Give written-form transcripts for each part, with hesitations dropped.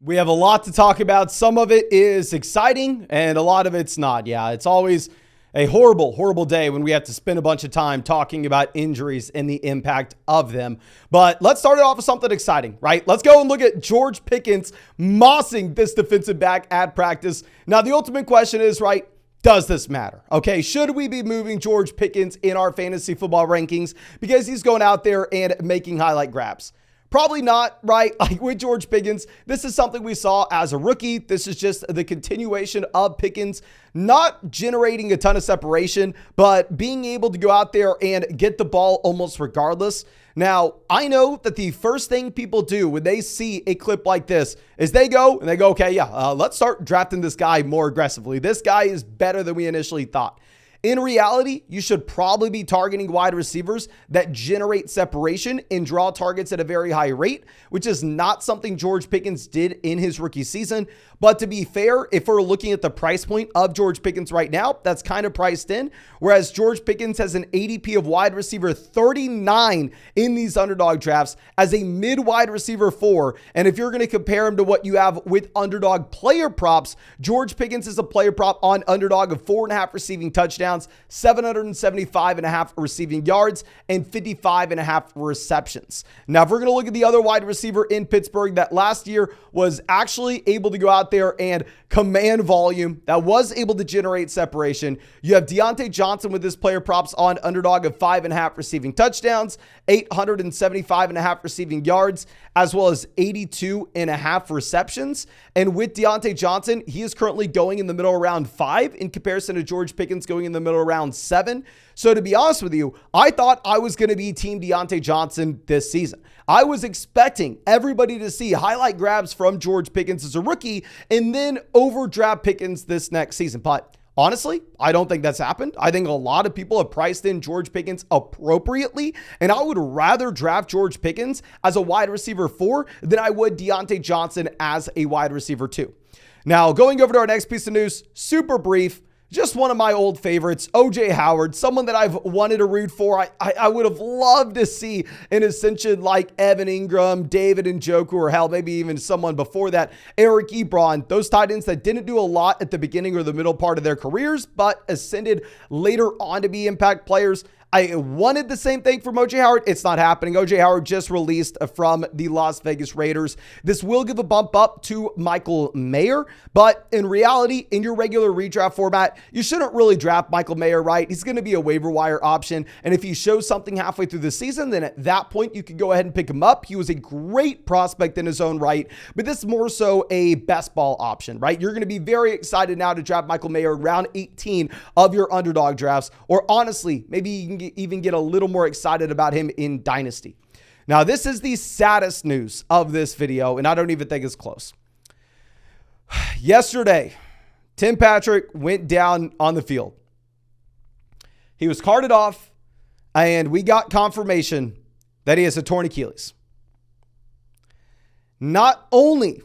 We have a lot to talk about. Some of it is exciting and a lot of it's not. Yeah, it's always a horrible, horrible day when we have to spend a bunch of time talking about injuries and the impact of them. But let's start it off with something exciting, right? Let's go and look at George Pickens mossing this defensive back at practice. Now, the ultimate question is, right, does this matter? Okay, should we be moving George Pickens in our fantasy football rankings because he's going out there and making highlight grabs? Probably not, right? Like with George Pickens, this is something we saw as a rookie. This is just the continuation of Pickens not generating a ton of separation, but being able to go out there and get the ball almost regardless. Now, I know that the first thing people do when they see a clip like this is they go, okay, yeah, let's start drafting this guy more aggressively. This guy is better than we initially thought. In reality, you should probably be targeting wide receivers that generate separation and draw targets at a very high rate, which is not something George Pickens did in his rookie season. But to be fair, if we're looking at the price point of George Pickens right now, that's kind of priced in. Whereas George Pickens has an ADP of wide receiver 39 in these underdog drafts as a mid wide receiver 4. And if you're going to compare him to what you have with underdog player props, George Pickens is a player prop on underdog of 4.5 receiving touchdowns, 775.5 receiving yards, and 55.5 receptions. Now, if we're going to look at the other wide receiver in Pittsburgh that last year was actually able to go out there and command volume, that was able to generate separation, you have Deontay Johnson with his player props on underdog of 5.5 receiving touchdowns, 875.5 receiving yards, as well as 82.5 receptions. And with Deontay Johnson, he is currently going in the middle of round 5 in comparison to George Pickens going in the middle of round 7. So to be honest with you, I thought I was going to be team Deontay Johnson this season. I was expecting everybody to see highlight grabs from George Pickens as a rookie and then overdraft Pickens this next season. But honestly, I don't think that's happened. I think a lot of people have priced in George Pickens appropriately, and I would rather draft George Pickens as a wide receiver 4 than I would Deontay Johnson as a wide receiver 2. Now, going over to our next piece of news, super brief. Just one of my old favorites, O.J. Howard, someone that I've wanted to root for. I would have loved to see an ascension like Evan Ingram, David Njoku, or hell, maybe even someone before that, Eric Ebron, those tight ends that didn't do a lot at the beginning or the middle part of their careers, but ascended later on to be impact players. I wanted the same thing from O.J. Howard. It's not happening. O.J. Howard just released from the Las Vegas Raiders. This will give a bump up to Michael Mayer, but in reality, in your regular redraft format, you shouldn't really draft Michael Mayer, right? He's going to be a waiver wire option, and if he shows something halfway through the season, then at that point, you can go ahead and pick him up. He was a great prospect in his own right, but this is more so a best ball option, right? You're going to be very excited now to draft Michael Mayer round 18 of your underdog drafts, or honestly, maybe you can even get a little more excited about him in Dynasty. Now, this is the saddest news of this video, and I don't even think it's close. Yesterday, Tim Patrick went down on the field. He was carted off, and we got confirmation that he has a torn Achilles. Not only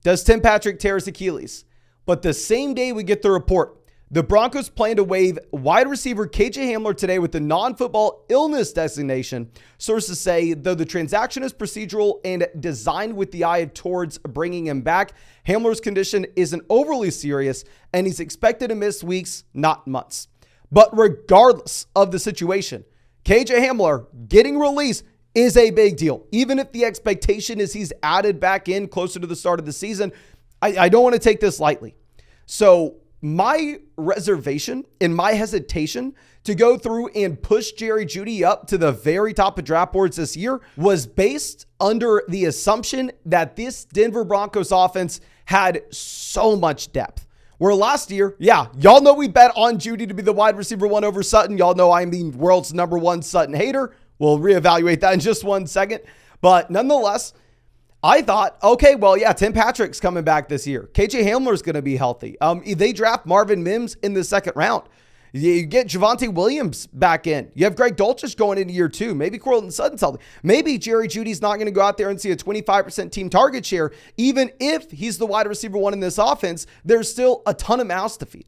does Tim Patrick tear his Achilles, but the same day we get the report, the Broncos plan to waive wide receiver KJ Hamler today with the non-football illness designation. Sources say, though the transaction is procedural and designed with the eye towards bringing him back, Hamler's condition isn't overly serious, and he's expected to miss weeks, not months. But regardless of the situation, KJ Hamler getting released is a big deal. Even if the expectation is he's added back in closer to the start of the season, I don't want to take this lightly. So my reservation and my hesitation to go through and push Jerry Jeudy up to the very top of draft boards this year was based under the assumption that this Denver Broncos offense had so much depth. Where last year, yeah, y'all know we bet on Jeudy to be the wide receiver 1 over Sutton. Y'all know I'm the world's number 1 Sutton hater. We'll reevaluate that in just 1 second. But nonetheless, I thought, okay, well, yeah, Tim Patrick's coming back this year. KJ Hamler's going to be healthy. They draft Marvin Mims in the 2nd round. You get Javonte Williams back in. You have Greg Dulcich going into year 2. Maybe Courtland Sutton's healthy. Maybe Jerry Jeudy's not going to go out there and see a 25% team target share. Even if he's the wide receiver 1 in this offense, there's still a ton of mouths to feed.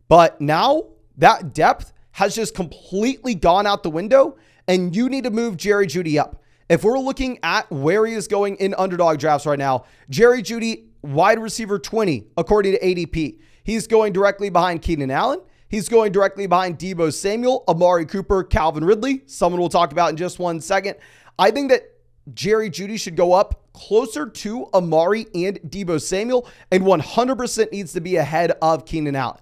But now that depth has just completely gone out the window, and you need to move Jerry Jeudy up. If we're looking at where he is going in underdog drafts right now, Jerry Jeudy, wide receiver 20, according to ADP. He's going directly behind Keenan Allen. He's going directly behind Deebo Samuel, Amari Cooper, Calvin Ridley, someone we'll talk about in just 1 second. I think that Jerry Jeudy should go up closer to Amari and Deebo Samuel, and 100% needs to be ahead of Keenan Allen.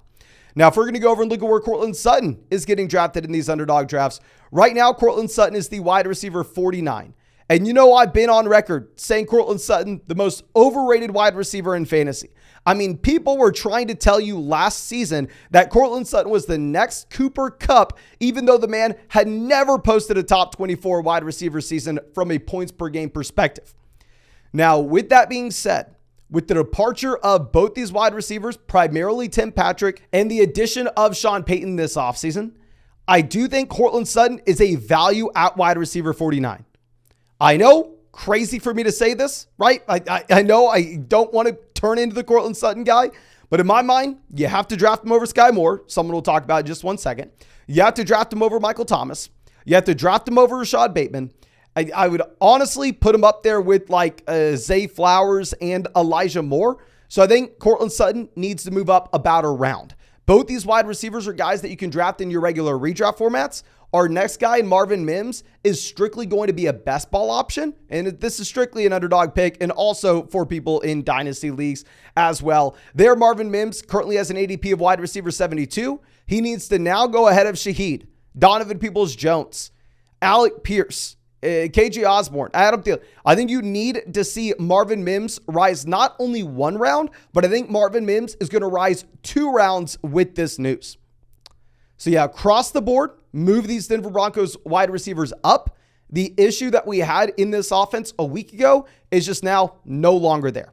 Now, if we're going to go over and look at where Courtland Sutton is getting drafted in these underdog drafts, right now, Courtland Sutton is the wide receiver 49. And you know, I've been on record saying Courtland Sutton, the most overrated wide receiver in fantasy. I mean, people were trying to tell you last season that Courtland Sutton was the next Cooper Kupp, even though the man had never posted a top 24 wide receiver season from a points per game perspective. Now, with that being said, with the departure of both these wide receivers, primarily Tim Patrick, and the addition of Sean Payton this offseason, I do think Courtland Sutton is a value at wide receiver 49. I know, crazy for me to say this, right? I know I don't want to turn into the Courtland Sutton guy, but in my mind, you have to draft him over Sky Moore. Someone we'll talk about in just 1 second. You have to draft him over Michael Thomas. You have to draft him over Rashad Bateman. I would honestly put him up there with like Zay Flowers and Elijah Moore. So I think Courtland Sutton needs to move up about a round. Both these wide receivers are guys that you can draft in your regular redraft formats. Our next guy, Marvin Mims, is strictly going to be a best ball option. And this is strictly an underdog pick, and also for people in dynasty leagues as well. There, Marvin Mims currently has an ADP of wide receiver 72. He needs to now go ahead of Shaheed, Donovan Peoples-Jones, Alec Pierce, KJ Osborne, Adam Thielen. I think you need to see Marvin Mims rise not only 1 round, but I think Marvin Mims is going to rise 2 rounds with this news. So yeah, across the board, move these Denver Broncos wide receivers up. The issue that we had in this offense a week ago is just now no longer there.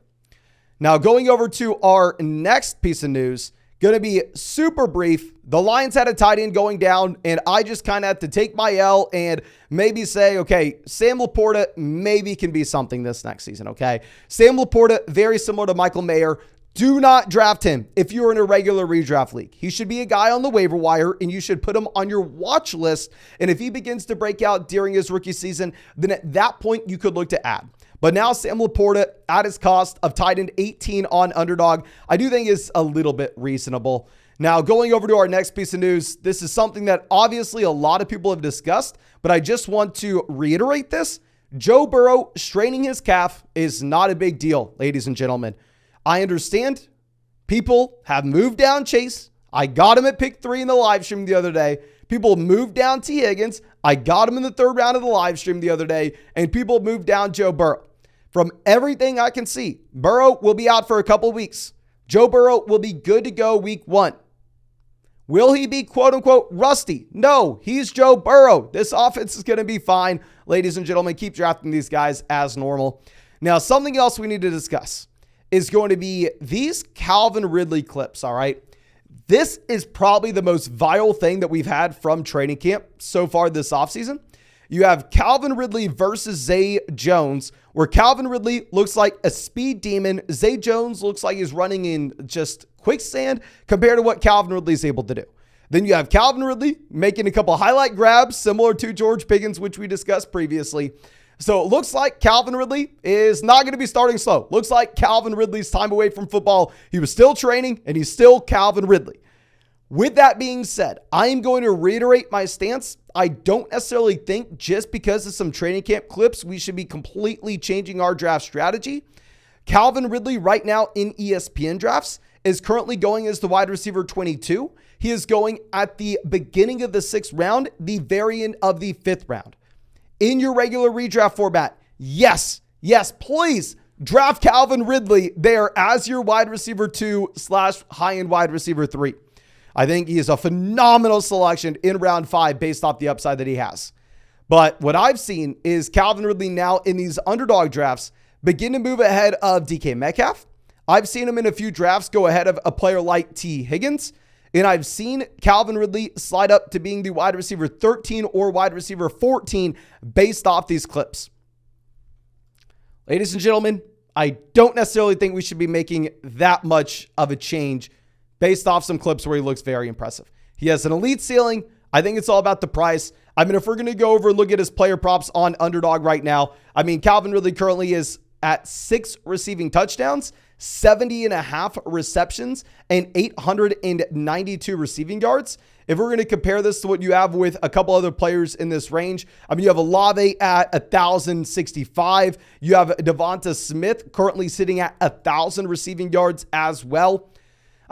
Now going over to our next piece of news, going to be super brief. The Lions had a tight end going down, and I just kind of had to take my L and maybe say, okay, Sam Laporta maybe can be something this next season, okay? Sam Laporta, very similar to Michael Mayer. Do not draft him if you're in a regular redraft league. He should be a guy on the waiver wire, and you should put him on your watch list. And if he begins to break out during his rookie season, then at that point, you could look to add. But now Sam Laporta at his cost of tight end 18 on Underdog, I do think is a little bit reasonable. Now, going over to our next piece of news, this is something that obviously a lot of people have discussed, but I just want to reiterate this. Joe Burrow straining his calf is not a big deal, ladies and gentlemen. I understand people have moved down Chase. I got him at pick 3 in the live stream the other day. People moved down T. Higgins. I got him in the 3rd round of the live stream the other day. And people moved down Joe Burrow. From everything I can see, Burrow will be out for a couple of weeks. Joe Burrow will be good to go week 1. Will he be quote unquote rusty? No, he's Joe Burrow. This offense is going to be fine. Ladies and gentlemen, keep drafting these guys as normal. Now, something else we need to discuss is going to be these Calvin Ridley clips, all right? This is probably the most viral thing that we've had from training camp so far this offseason. You have Calvin Ridley versus Zay Jones, where Calvin Ridley looks like a speed demon. Zay Jones looks like he's running in just quicksand compared to what Calvin Ridley is able to do. Then you have Calvin Ridley making a couple highlight grabs similar to George Pickens, which we discussed previously. So it looks like Calvin Ridley is not going to be starting slow. Looks like Calvin Ridley's time away from football. He was still training, and he's still Calvin Ridley. With that being said, I am going to reiterate my stance. I don't necessarily think just because of some training camp clips, we should be completely changing our draft strategy. Calvin Ridley right now in ESPN drafts is currently going as the wide receiver 22. He is going at the beginning of the 6th round, the very end of the 5th round. In your regular redraft format, yes, please draft Calvin Ridley there as your wide receiver 2 / high-end wide receiver 3. I think he is a phenomenal selection in round 5 based off the upside that he has. But what I've seen is Calvin Ridley now in these underdog drafts begin to move ahead of DK Metcalf. I've seen him in a few drafts go ahead of a player like T. Higgins. And I've seen Calvin Ridley slide up to being the wide receiver 13 or wide receiver 14 based off these clips. Ladies and gentlemen, I don't necessarily think we should be making that much of a change based off some clips where he looks very impressive. He has an elite ceiling. I think it's all about the price. I mean, if we're going to go over and look at his player props on Underdog right now, I mean, Calvin Ridley currently is at 6 receiving touchdowns, 70.5 receptions, and 892 receiving yards. If we're going to compare this to what you have with a couple other players in this range, I mean, you have Olave at 1,065. You have Devonta Smith currently sitting at 1,000 receiving yards as well.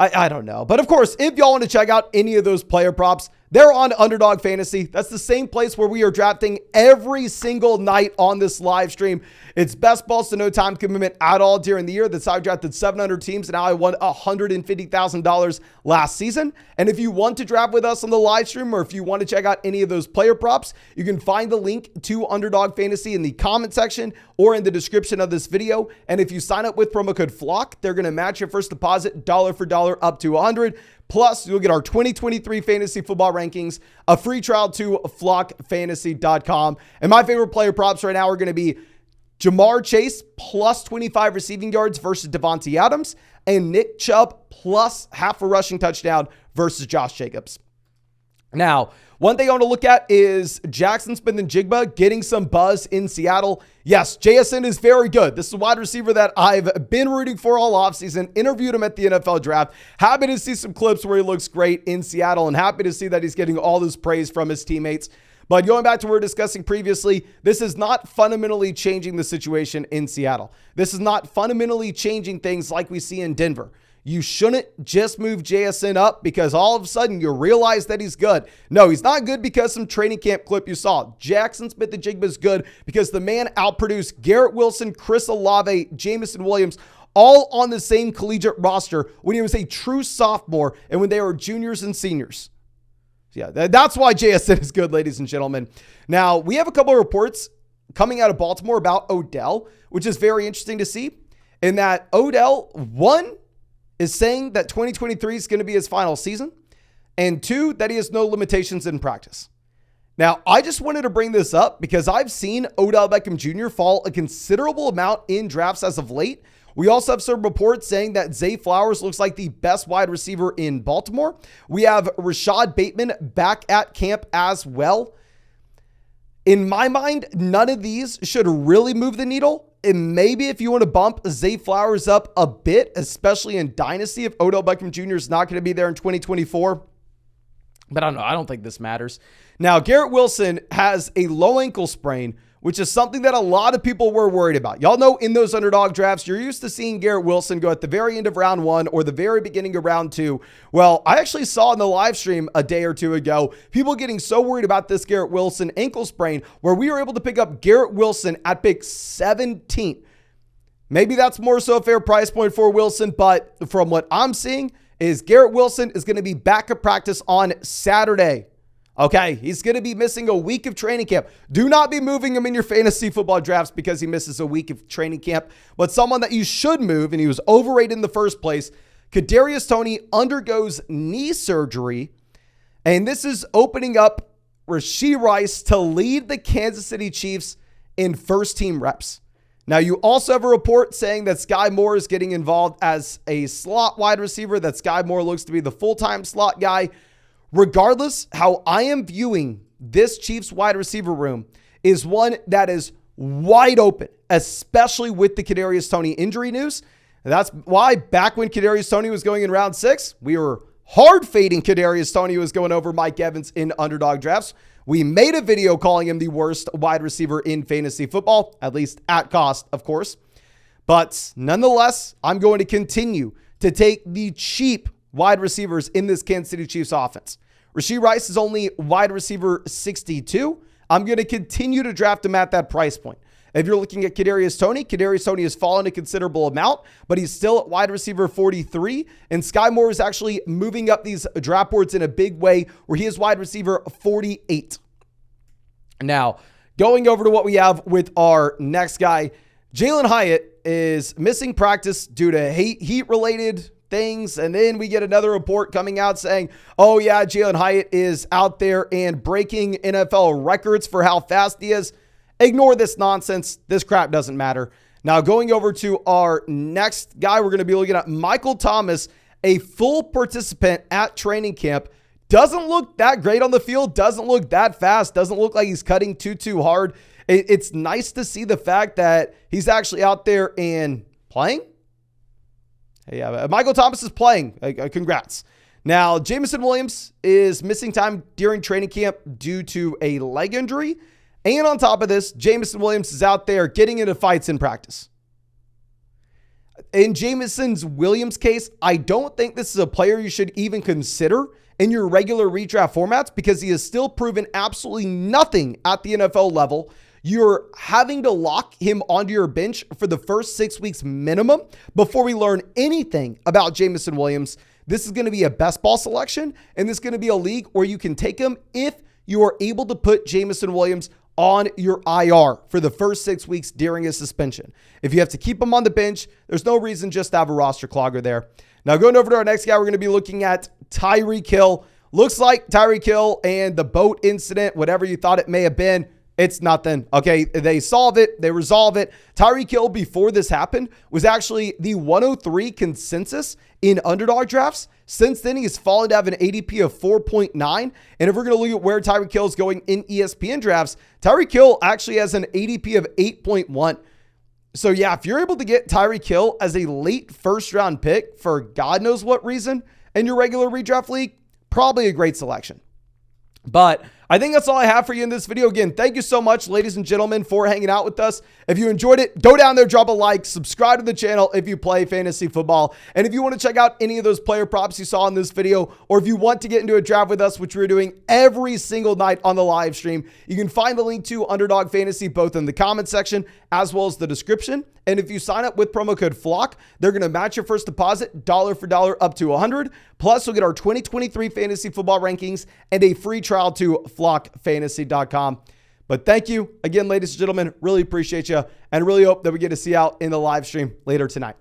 I don't know. But of course, if y'all want to check out any of those player props, they're on Underdog Fantasy. That's the same place where we are drafting every single night on this live stream. It's best balls to no time commitment at all during the year. That's how I drafted 700 teams, and now I won $150,000 last season. And if you want to draft with us on the live stream, or if you want to check out any of those player props, you can find the link to Underdog Fantasy in the comment section or in the description of this video. And if you sign up with promo code FLOCK, they're going to match your first deposit dollar for dollar up to $100. Plus, you'll get our 2023 fantasy football rankings, a free trial to flockfantasy.com. And my favorite player props right now are going to be Jamar Chase plus 25 receiving yards versus Devontae Adams, and Nick Chubb plus half a rushing touchdown versus Josh Jacobs. Now, one thing I want to look at is Jackson Smith-Njigba getting some buzz in Seattle. Yes, JSN is very good. This is a wide receiver that I've been rooting for all offseason, interviewed him at the NFL draft. Happy to see some clips where he looks great in Seattle, and happy to see that he's getting all this praise from his teammates. But going back to what we were discussing previously, this is not fundamentally changing the situation in Seattle. This is not fundamentally changing things like we see in Denver. You shouldn't just move JSN up because all of a sudden you realize that he's good. No, he's not good because some training camp clip you saw. Jackson Smith-Njigba is good because the man outproduced Garrett Wilson, Chris Olave, Jameson Williams, all on the same collegiate roster when he was a true sophomore and when they were juniors and seniors. Yeah, that's why JSN is good, ladies and gentlemen. Now, we have a couple of reports coming out of Baltimore about Odell, which is very interesting to see, in that Odell, one, is saying that 2023 is going to be his final season, and two, that he has no limitations in practice. Now, I just wanted to bring this up because I've seen Odell Beckham Jr. fall a considerable amount in drafts as of late. We also have some reports saying that Zay Flowers looks like the best wide receiver in Baltimore. We have Rashad Bateman back at camp as well. In my mind, none of these should really move the needle. And maybe if you want to bump Zay Flowers up a bit, especially in Dynasty, if Odell Beckham Jr. is not going to be there in 2024. But I don't know. I don't think this matters. Now, Garrett Wilson has a low ankle sprain, which is something that a lot of people were worried about. Y'all know in those underdog drafts, you're used to seeing Garrett Wilson go at the very end of round 1 or the very beginning of round 2. Well, I actually saw in the live stream a day or two ago, people getting so worried about this Garrett Wilson ankle sprain where we were able to pick up Garrett Wilson at pick 17. Maybe that's more so a fair price point for Wilson, but from what I'm seeing is Garrett Wilson is going to be back at practice on Saturday. Okay, he's going to be missing a week of training camp. Do not be moving him in your fantasy football drafts because he misses a week of training camp. But someone that you should move, and he was overrated in the first place, Kadarius Toney undergoes knee surgery, and this is opening up Rashee Rice to lead the Kansas City Chiefs in first-team reps. Now, you also have a report saying that Sky Moore is getting involved as a slot wide receiver, that Sky Moore looks to be the full-time slot guy. Regardless, how I am viewing this Chiefs wide receiver room is one that is wide open, especially with the Kadarius Toney injury news. And that's why back when Kadarius Toney was going in round 6, we were hard fading Kadarius Toney was going over Mike Evans in underdog drafts. We made a video calling him the worst wide receiver in fantasy football, at least at cost, of course. But nonetheless, I'm going to continue to take the cheap wide receivers in this Kansas City Chiefs offense. Rashee Rice is only wide receiver 62. I'm going to continue to draft him at that price point. If you're looking at Kadarius Toney has fallen a considerable amount, but he's still at wide receiver 43. And Sky Moore is actually moving up these draft boards in a big way where he is wide receiver 48. Now, going over to what we have with our next guy, Jalen Hyatt is missing practice due to heat-related things, and then we get another report coming out saying, oh yeah, Jalen Hyatt is out there and breaking NFL records for how fast he is. Ignore this nonsense. This crap doesn't matter. Now, going over to our next guy, we're going to be looking at Michael Thomas, a full participant at training camp, doesn't look that great on the field, doesn't look that fast, doesn't look like he's cutting too hard. It's nice to see the fact that he's actually out there and playing. Yeah, Michael Thomas is playing. Congrats. Now, Jameson Williams is missing time during training camp due to a leg injury. And on top of this, Jameson Williams is out there getting into fights in practice. In Jameson Williams' case, I don't think this is a player you should even consider in your regular redraft formats because he has still proven absolutely nothing at the NFL level. You're having to lock him onto your bench for the first 6 weeks minimum before we learn anything about Jameson Williams. This is going to be a best ball selection, and this is going to be a league where you can take him if you are able to put Jameson Williams on your IR for the first 6 weeks during his suspension. If you have to keep him on the bench, there's no reason just to have a roster clogger there. Now, going over to our next guy, we're going to be looking at Tyreek Hill. Looks like Tyreek Hill and the boat incident, whatever you thought it may have been, it's nothing. Okay, they solve it. They resolve it. Tyreek Hill, before this happened, was actually the 103 consensus in underdog drafts. Since then, he's fallen to have an ADP of 4.9. And if we're going to look at where Tyreek Hill is going in ESPN drafts, Tyreek Hill actually has an ADP of 8.1. So yeah, if you're able to get Tyreek Hill as a late first round pick for God knows what reason in your regular redraft league, probably a great selection. But I think that's all I have for you in this video. Again, thank you so much, ladies and gentlemen, for hanging out with us. If you enjoyed it, go down there, drop a like, subscribe to the channel if you play fantasy football. And if you want to check out any of those player props you saw in this video, or if you want to get into a draft with us, which we're doing every single night on the live stream, you can find the link to Underdog Fantasy both in the comment section as well as the description. And if you sign up with promo code FLOCK, they're going to match your first deposit dollar for dollar up to $100. Plus, you'll get our 2023 fantasy football rankings and a free trial to flockfantasy.com. But thank you again, ladies and gentlemen. Really appreciate you and really hope that we get to see you out in the live stream later tonight.